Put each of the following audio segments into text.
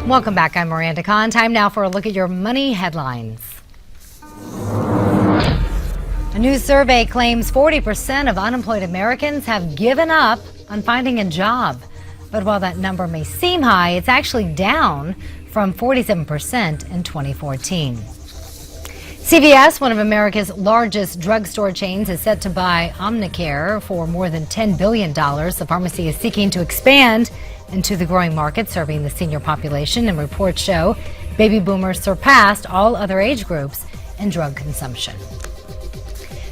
Welcome back. I'm Miranda Kahn. Time now for a look at your money headlines. A new survey claims 40% of unemployed Americans have given up on finding a job. But while that number may seem high, it's actually down from 47% in 2014. CVS, one of America's largest drugstore chains, is set to buy Omnicare for more than $10 billion. The pharmacy is seeking to expand into the growing market serving the senior population, and reports show baby boomers surpassed all other age groups in drug consumption.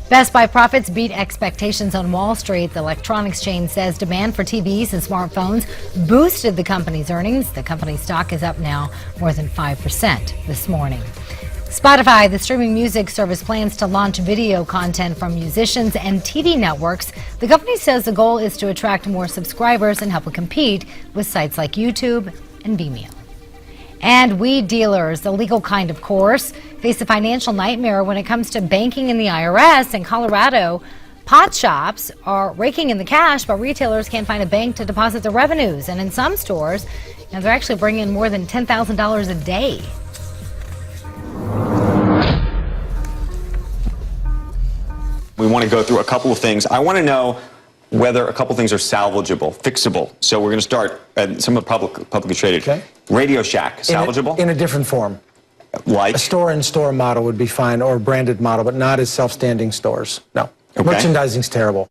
Best Buy profits beat expectations on Wall Street. The electronics chain says demand for TVs and smartphones boosted the company's earnings. The company's stock is up now more than 5% this morning. Spotify, the streaming music service, plans to launch video content from musicians and TV networks. The company says the goal is to attract more subscribers and help it compete with sites like YouTube and Vimeo. And weed dealers, the legal kind of course, face a financial nightmare when it comes to banking in the IRS. In Colorado, pot shops are raking in the cash, but retailers can't find a bank to deposit the revenues. And in some stores, they're actually bringing in more than $10,000 a day. We want to go through a couple of things. I want to know whether a couple of things are salvageable, fixable. So we're going to start at some of the publicly traded. Okay. Radio Shack, salvageable? In a different form. Like? A store-in-store model would be fine, or a branded model, but not as self-standing stores. No. Okay. Merchandising's terrible.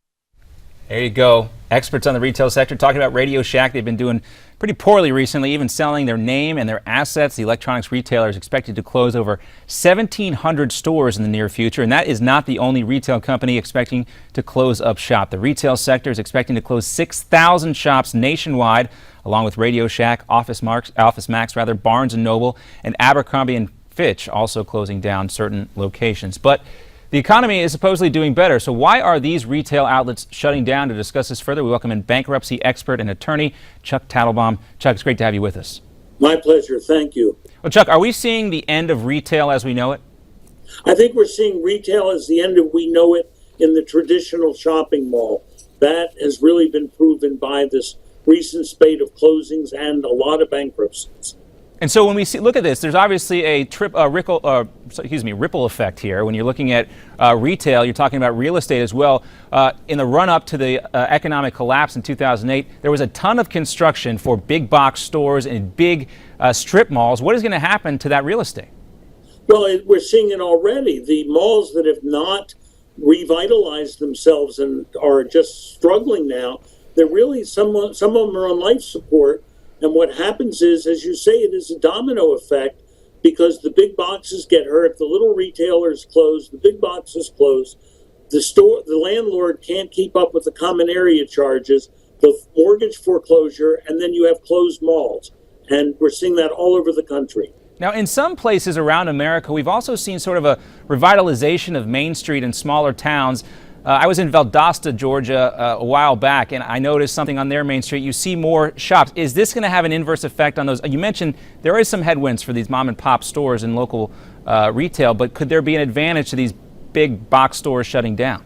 There you go. Experts on the retail sector talking about Radio Shack. They've been doing pretty poorly recently, even selling their name and their assets. The electronics retailer is expected to close over 1,700 stores in the near future, and that is not the only retail company expecting to close up shop. The retail sector is expecting to close 6,000 shops nationwide, along with Radio Shack, Office Max, Barnes & Noble, and Abercrombie & Fitch also closing down certain locations. But the economy is supposedly doing better, so why are these retail outlets shutting down? To discuss this further, we welcome in bankruptcy expert and attorney Chuck Tatelbaum. Chuck, it's great to have you with us. My pleasure. Thank you. Well, Chuck, are we seeing the end of retail as we know it? I think we're seeing retail as the end of we know it in the traditional shopping mall. That has really been proven by this recent spate of closings and a lot of bankruptcies. And so when we look at this, there's obviously a ripple effect here. When you're looking at retail, you're talking about real estate as well. In the run-up to the economic collapse in 2008, there was a ton of construction for big box stores and big strip malls. What is going to happen to that real estate? Well, we're seeing it already. The malls that have not revitalized themselves and are just struggling now, they're really, some of them are on life support. And what happens is, as you say, it is a domino effect because the big boxes get hurt, the little retailers close, the big boxes close, the landlord can't keep up with the common area charges, the mortgage foreclosure, and then you have closed malls. And we're seeing that all over the country. Now, in some places around America, we've also seen sort of a revitalization of Main Street in smaller towns. I was in Valdosta, Georgia, a while back, and I noticed something on their Main Street. You see more shops. Is this going to have an inverse effect on those? You mentioned there is some headwinds for these mom and pop stores and local retail, but could there be an advantage to these big box stores shutting down?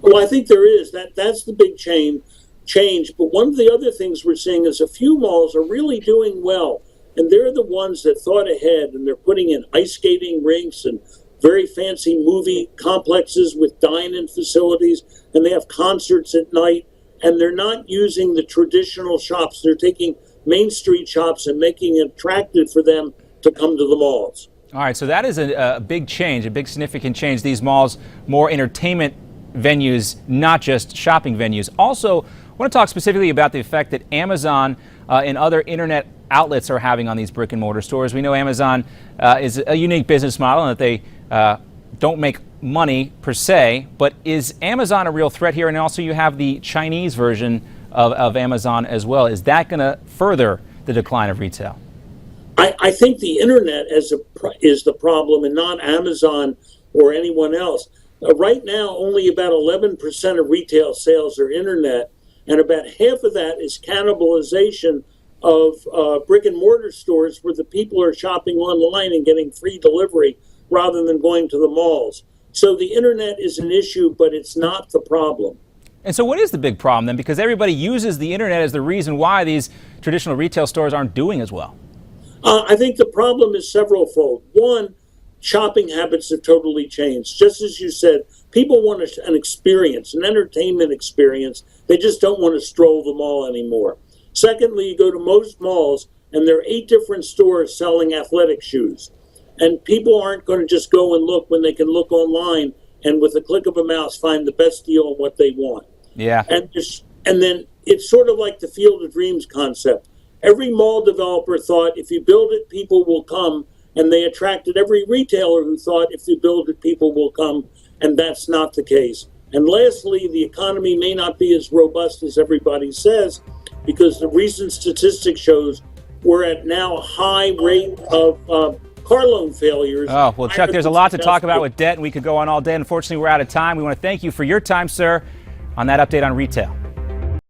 Well, I think there is. That's the big change. But one of the other things we're seeing is a few malls are really doing well, and they're the ones that thought ahead, and they're putting in ice skating rinks and very fancy movie complexes with dine-in facilities, and they have concerts at night, and they're not using the traditional shops. They're taking Main Street shops and making it attractive for them to come to the malls. All right, so that is a big change, a big significant change. These malls, more entertainment venues, not just shopping venues. Also, I want to talk specifically about the effect that Amazon and other internet outlets are having on these brick and mortar stores. We know Amazon is a unique business model and that they don't make money per se, but is Amazon a real threat here? And also you have the Chinese version of Amazon as well. Is that going to further the decline of retail? I think the internet is the problem and not Amazon or anyone else. Right now, only about 11% of retail sales are internet, and about half of that is cannibalization of brick and mortar stores where the people are shopping online and getting free delivery rather than going to the malls. So the internet is an issue, but it's not the problem. And so what is the big problem then? Because everybody uses the internet as the reason why these traditional retail stores aren't doing as well. I think the problem is severalfold. One, shopping habits have totally changed. Just as you said, people want an experience, an entertainment experience. They just don't want to stroll the mall anymore. Secondly, you go to most malls and there are 8 different stores selling athletic shoes. And people aren't going to just go and look when they can look online and with a click of a mouse find the best deal on what they want. Yeah. And then it's sort of like the Field of Dreams concept. Every mall developer thought if you build it, people will come. And they attracted every retailer who thought if you build it, people will come. And that's not the case. And lastly, the economy may not be as robust as everybody says, because the recent statistics shows we're at now a high rate of car loan failures. Oh, well, Chuck, there's a lot to talk about with debt, and we could go on all day. Unfortunately, we're out of time. We want to thank you for your time, sir, on that update on retail.